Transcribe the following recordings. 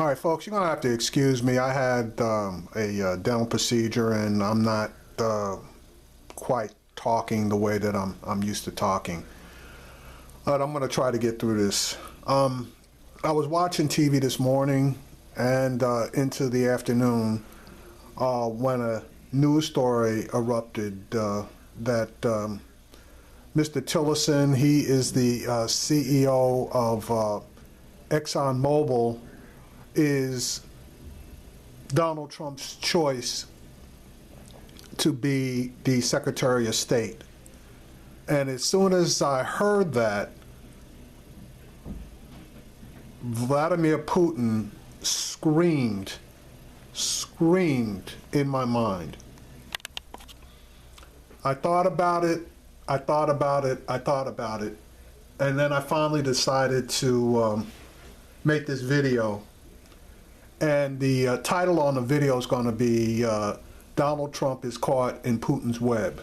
All right, folks, you're going to have to excuse me. I had a dental procedure, and I'm not quite talking the way that I'm used to talking. But I'm going to try to get through this. I was watching TV this morning and into the afternoon when a news story erupted that Mr. Tillerson, he is the CEO of ExxonMobil, is Donald Trump's choice to be the Secretary of State. And as soon as I heard that, Vladimir Putin screamed in my mind. I thought about it, and then I finally decided to make this video. And the title on the video is going to be Donald Trump is caught in Putin's web.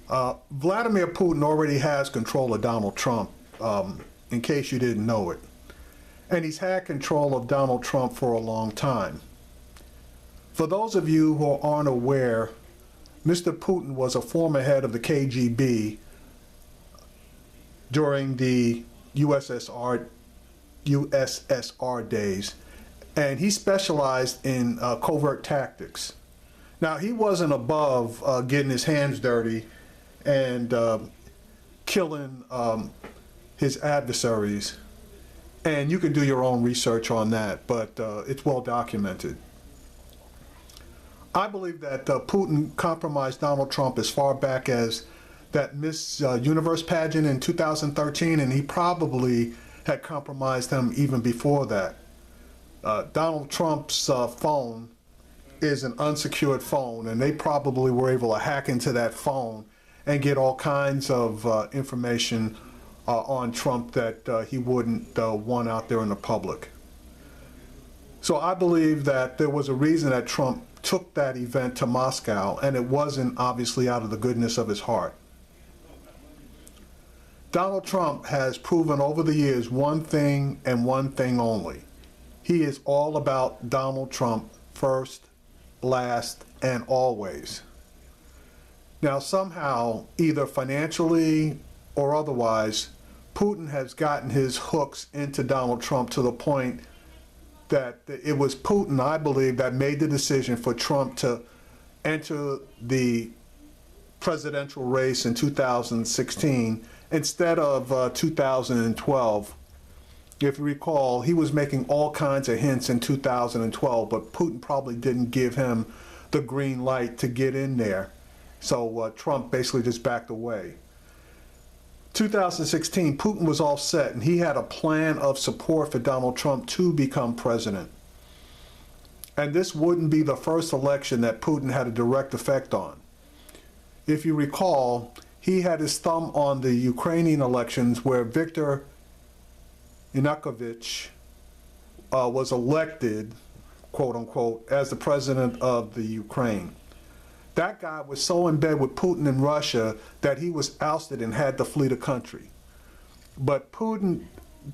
Vladimir Putin already has control of Donald Trump, in case you didn't know it. And he's had control of Donald Trump for a long time. For those of you who aren't aware, Mr. Putin was a former head of the KGB during the USSR days, and he specialized in covert tactics. Now, he wasn't above getting his hands dirty and killing his adversaries, and you can do your own research on that, but it's well documented. I believe that Putin compromised Donald Trump as far back as that Miss Universe pageant in 2013, and he probably had compromised him even before that. Donald Trump's phone is an unsecured phone, and they probably were able to hack into that phone and get all kinds of information on Trump that he wouldn't want out there in the public. So I believe that there was a reason that Trump took that event to Moscow, and it wasn't obviously out of the goodness of his heart. Donald Trump has proven over the years one thing and one thing only. He is all about Donald Trump first, last, and always. Now, somehow, either financially or otherwise, Putin has gotten his hooks into Donald Trump to the point that it was Putin, I believe, that made the decision for Trump to enter the presidential race in 2016 instead of 2012. If you recall, he was making all kinds of hints in 2012, but Putin probably didn't give him the green light to get in there. So Trump basically just backed away. 2016, Putin was all set, and he had a plan of support for Donald Trump to become president. And this wouldn't be the first election that Putin had a direct effect on. If you recall, he had his thumb on the Ukrainian elections where Viktor Yanukovych was elected, quote unquote, as the president of the Ukraine. That guy was so in bed with Putin in Russia that he was ousted and had to flee the country. But Putin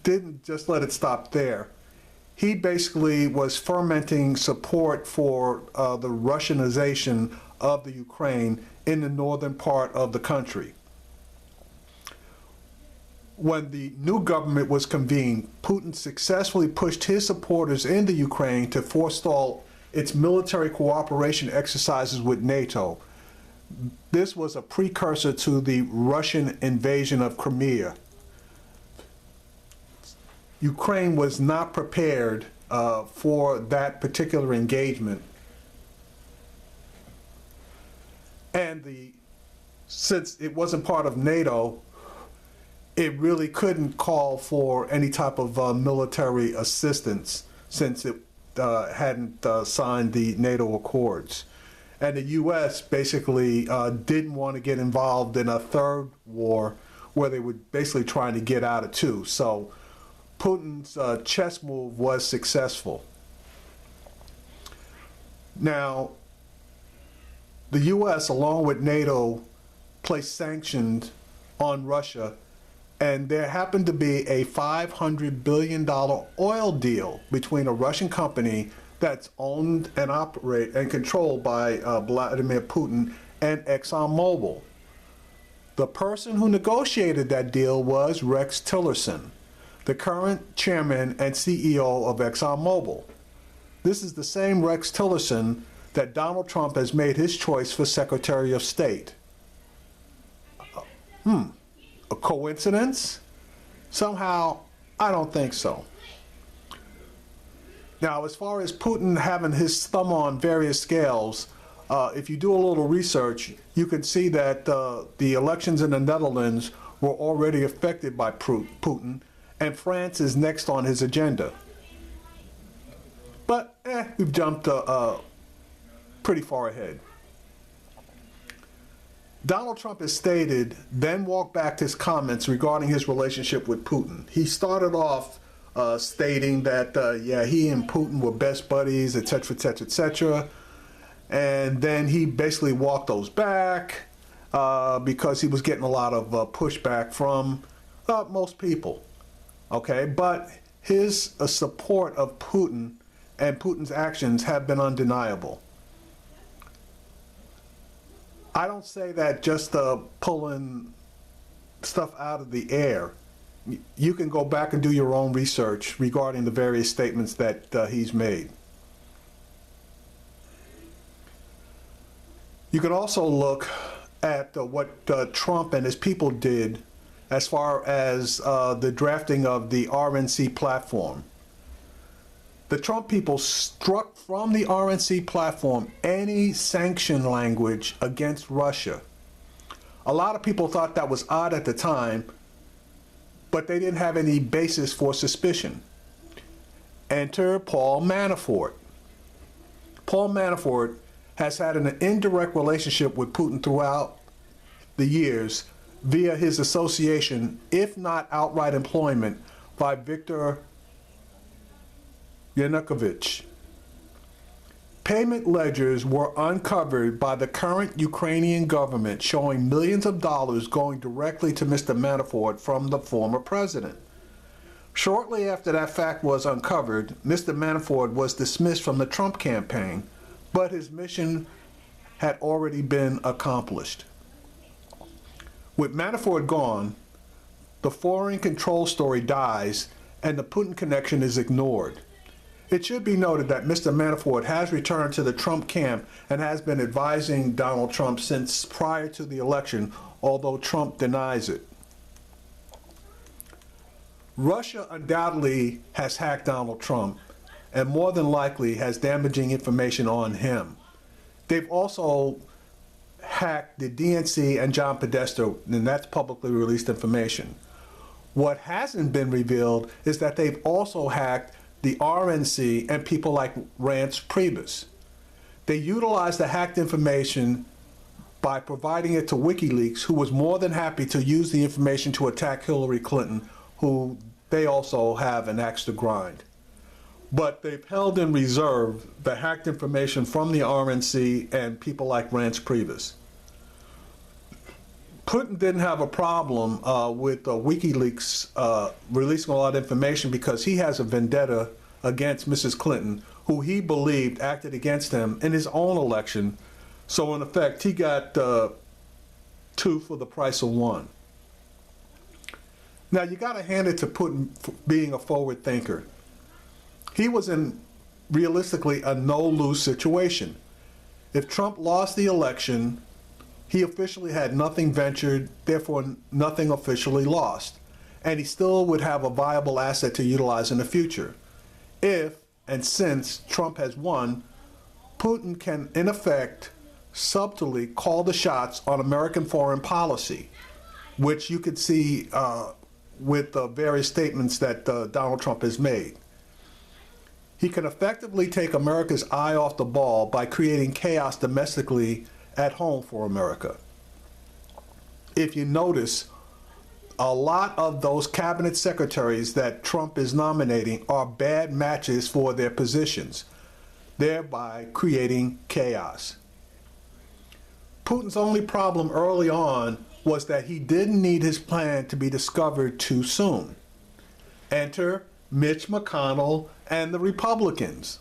didn't just let it stop there. He basically was fermenting support for the Russianization of the Ukraine in the northern part of the country. When the new government was convened, Putin successfully pushed his supporters into Ukraine to forestall its military cooperation exercises with NATO. This was a precursor to the Russian invasion of Crimea. Ukraine was not prepared for that particular engagement. And since it wasn't part of NATO, it really couldn't call for any type of military assistance since it hadn't signed the NATO Accords. And the U.S. basically didn't want to get involved in a third war where they were basically trying to get out of two. So Putin's chess move was successful. Now, the U.S., along with NATO, placed sanctions on Russia And there happened to be a $500 billion oil deal between a Russian company that's owned and operated and controlled by Vladimir Putin and ExxonMobil. The person who negotiated that deal was Rex Tillerson, the current chairman and CEO of ExxonMobil. This is the same Rex Tillerson that Donald Trump has made his choice for Secretary of State. A coincidence? Somehow, I don't think so. Now, as far as Putin having his thumb on various scales, if you do a little research, you can see that the elections in the Netherlands were already affected by Putin, and France is next on his agenda. But we've jumped pretty far ahead. Donald Trump has stated, then walked back his comments regarding his relationship with Putin. He started off stating that, he and Putin were best buddies, etc., etc., etc. And then he basically walked those back because he was getting a lot of pushback from most people. Okay, but his support of Putin and Putin's actions have been undeniable. I don't say that just pulling stuff out of the air. You can go back and do your own research regarding the various statements that he's made. You can also look at what Trump and his people did as far as the drafting of the RNC platform. The Trump people struck from the RNC platform any sanction language against Russia. A lot of people thought that was odd at the time, but they didn't have any basis for suspicion. Enter Paul Manafort. Paul Manafort has had an indirect relationship with Putin throughout the years via his association, if not outright employment, by Viktor Yanukovych. Payment ledgers were uncovered by the current Ukrainian government showing millions of dollars going directly to Mr. Manafort from the former president. Shortly after that fact was uncovered, Mr. Manafort was dismissed from the Trump campaign, but his mission had already been accomplished. With Manafort gone, the foreign control story dies and the Putin connection is ignored. It should be noted that Mr. Manafort has returned to the Trump camp and has been advising Donald Trump since prior to the election, although Trump denies it. Russia undoubtedly has hacked Donald Trump and more than likely has damaging information on him. They've also hacked the DNC and John Podesta, and that's publicly released information. What hasn't been revealed is that they've also hacked the RNC and people like Rance Priebus. They utilized the hacked information by providing it to WikiLeaks, who was more than happy to use the information to attack Hillary Clinton, who they also have an axe to grind. But they've held in reserve the hacked information from the RNC and people like Rance Priebus. Putin didn't have a problem with WikiLeaks releasing a lot of information because he has a vendetta against Mrs. Clinton, who he believed acted against him in his own election. So in effect, he got two for the price of one. Now you got to hand it to Putin for being a forward thinker. He was in realistically a no-lose situation. If Trump lost the election, he officially had nothing ventured, therefore nothing officially lost. And he still would have a viable asset to utilize in the future. If, and since Trump has won, Putin can, in effect, subtly call the shots on American foreign policy, which you could see with the various statements that Donald Trump has made. He can effectively take America's eye off the ball by creating chaos domestically at home for America. If you notice, a lot of those cabinet secretaries that Trump is nominating are bad matches for their positions, thereby creating chaos. Putin's only problem early on was that he didn't need his plan to be discovered too soon. Enter Mitch McConnell and the Republicans.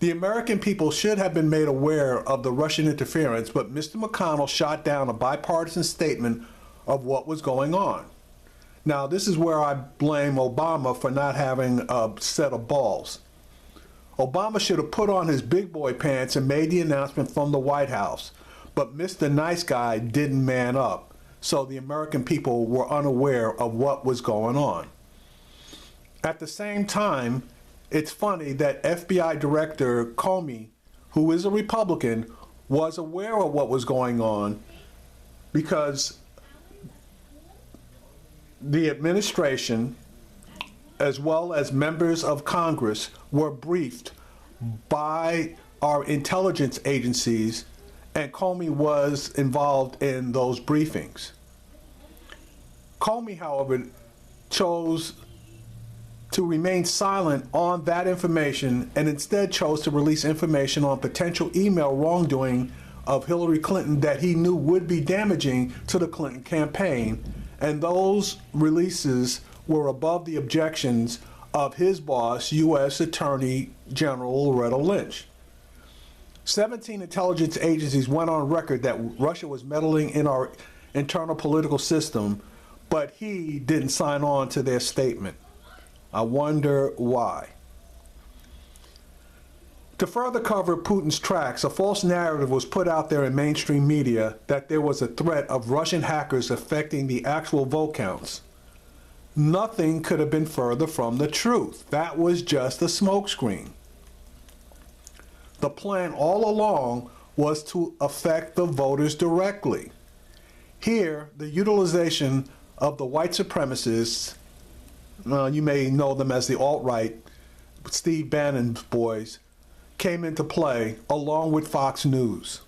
The American people should have been made aware of the Russian interference, but Mr. McConnell shot down a bipartisan statement of what was going on. Now, this is where I blame Obama for not having a set of balls. Obama should have put on his big boy pants and made the announcement from the White House, but Mr. Nice Guy didn't man up, so the American people were unaware of what was going on. At the same time, it's funny that FBI Director Comey, who is a Republican, was aware of what was going on because the administration, as well as members of Congress, were briefed by our intelligence agencies, and Comey was involved in those briefings. Comey, however, chose to remain silent on that information and instead chose to release information on potential email wrongdoing of Hillary Clinton that he knew would be damaging to the Clinton campaign, and those releases were above the objections of his boss, U.S. Attorney General Loretta Lynch. 17 intelligence agencies went on record that Russia was meddling in our internal political system, but he didn't sign on to their statement. I wonder why. To further cover Putin's tracks, a false narrative was put out there in mainstream media that there was a threat of Russian hackers affecting the actual vote counts. Nothing could have been further from the truth. That was just a smokescreen. The plan all along was to affect the voters directly. Here, the utilization of the white supremacists, you may know them as the alt-right, Steve Bannon's boys, came into play along with Fox News.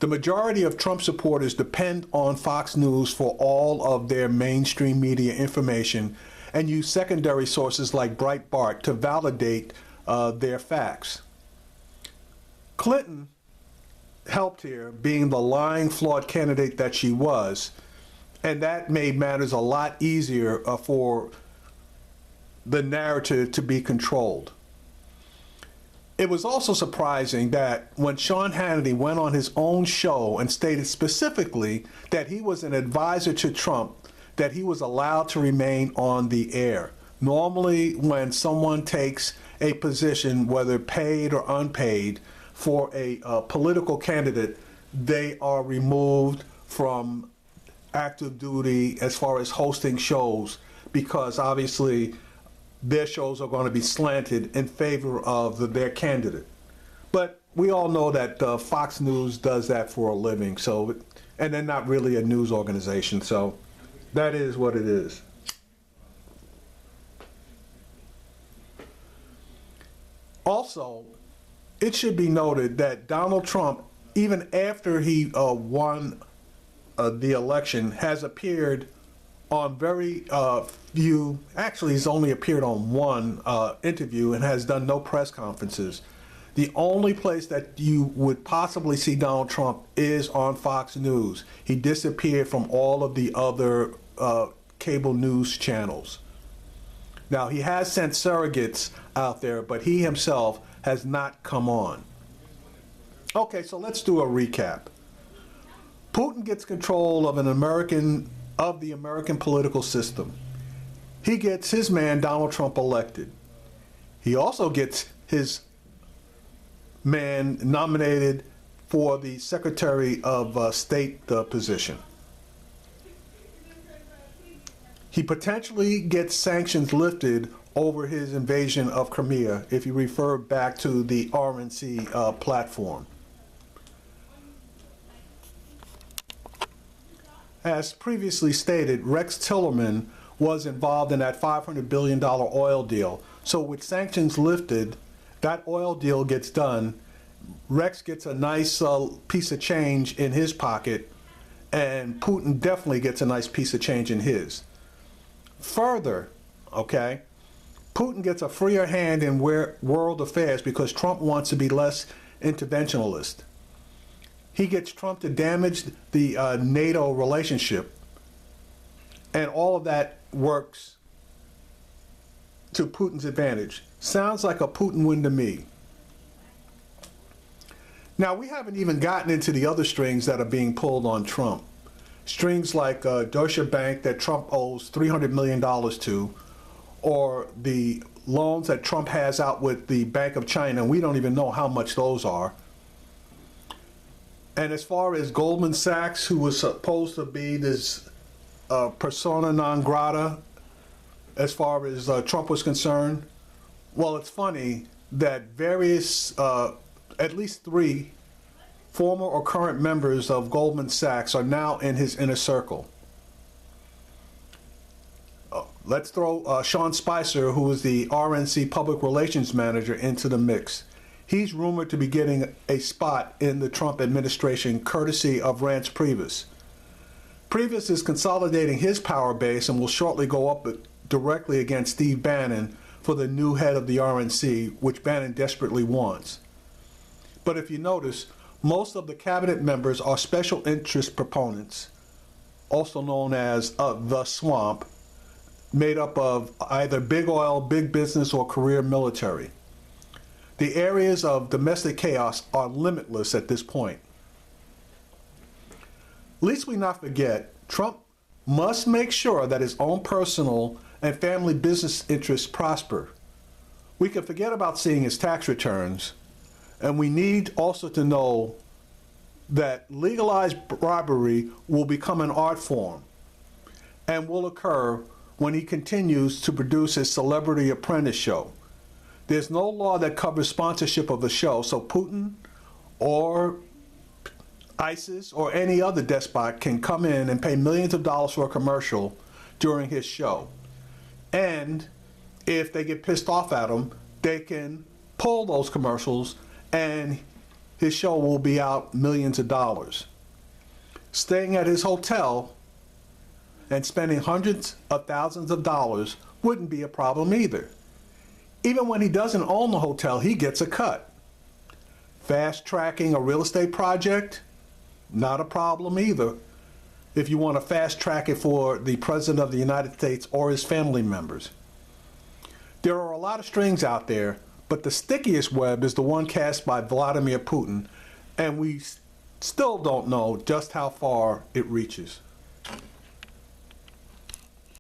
The majority of Trump supporters depend on Fox News for all of their mainstream media information and use secondary sources like Breitbart to validate their facts. Clinton helped here, being the lying, flawed candidate that she was, and that made matters a lot easier for the narrative to be controlled. It was also surprising that when Sean Hannity went on his own show and stated specifically that he was an advisor to Trump, that he was allowed to remain on the air. Normally, when someone takes a position, whether paid or unpaid, for a political candidate, they are removed from active duty as far as hosting shows, because obviously their shows are going to be slanted in favor of their candidate. But we all know that Fox News does that for a living, so, and they're not really a news organization, so that is what it is. Also, it should be noted that Donald Trump, even after he won the election, has appeared on very few, actually he's only appeared on one interview and has done no press conferences. The only place that you would possibly see Donald Trump is on Fox News. He disappeared from all of the other cable news channels. Now, he has sent surrogates out there, but he himself has not come on. Okay, so let's do a recap. Putin gets control of the American political system. He gets his man Donald Trump elected. He also gets his man nominated for the Secretary of State position. He potentially gets sanctions lifted over his invasion of Crimea, if you refer back to the RNC platform. As previously stated, Rex Tillerson was involved in that $500 billion oil deal. So with sanctions lifted, that oil deal gets done. Rex gets a nice piece of change in his pocket, and Putin definitely gets a nice piece of change in his. Further, okay, Putin gets a freer hand in world affairs because Trump wants to be less interventionist. He gets Trump to damage the NATO relationship, and all of that works to Putin's advantage. Sounds like a Putin win to me. Now, we haven't even gotten into the other strings that are being pulled on Trump. Strings like Deutsche Bank that Trump owes $300 million to, or the loans that Trump has out with the Bank of China, and we don't even know how much those are. And as far as Goldman Sachs, who was supposed to be this persona non grata as far as Trump was concerned, well, it's funny that various, at least 3 former or current members of Goldman Sachs are now in his inner circle. Let's throw Sean Spicer, who is the RNC public relations manager, into the mix. He's rumored to be getting a spot in the Trump administration courtesy of Reince Priebus. Priebus is consolidating his power base and will shortly go up directly against Steve Bannon for the new head of the RNC, which Bannon desperately wants. But if you notice, most of the cabinet members are special interest proponents, also known as the swamp, made up of either big oil, big business, or career military. The areas of domestic chaos are limitless at this point. Least we not forget, Trump must make sure that his own personal and family business interests prosper. We can forget about seeing his tax returns, and we need also to know that legalized bribery will become an art form and will occur when he continues to produce his Celebrity Apprentice show. There's no law that covers sponsorship of the show, so Putin or ISIS or any other despot can come in and pay millions of dollars for a commercial during his show. And if they get pissed off at him, they can pull those commercials and his show will be out millions of dollars. Staying at his hotel and spending hundreds of thousands of dollars wouldn't be a problem either. Even when he doesn't own the hotel, he gets a cut. Fast tracking a real estate project, not a problem either, if you want to fast track it for the President of the United States or his family members. There are a lot of strings out there, but the stickiest web is the one cast by Vladimir Putin, and we still don't know just how far it reaches.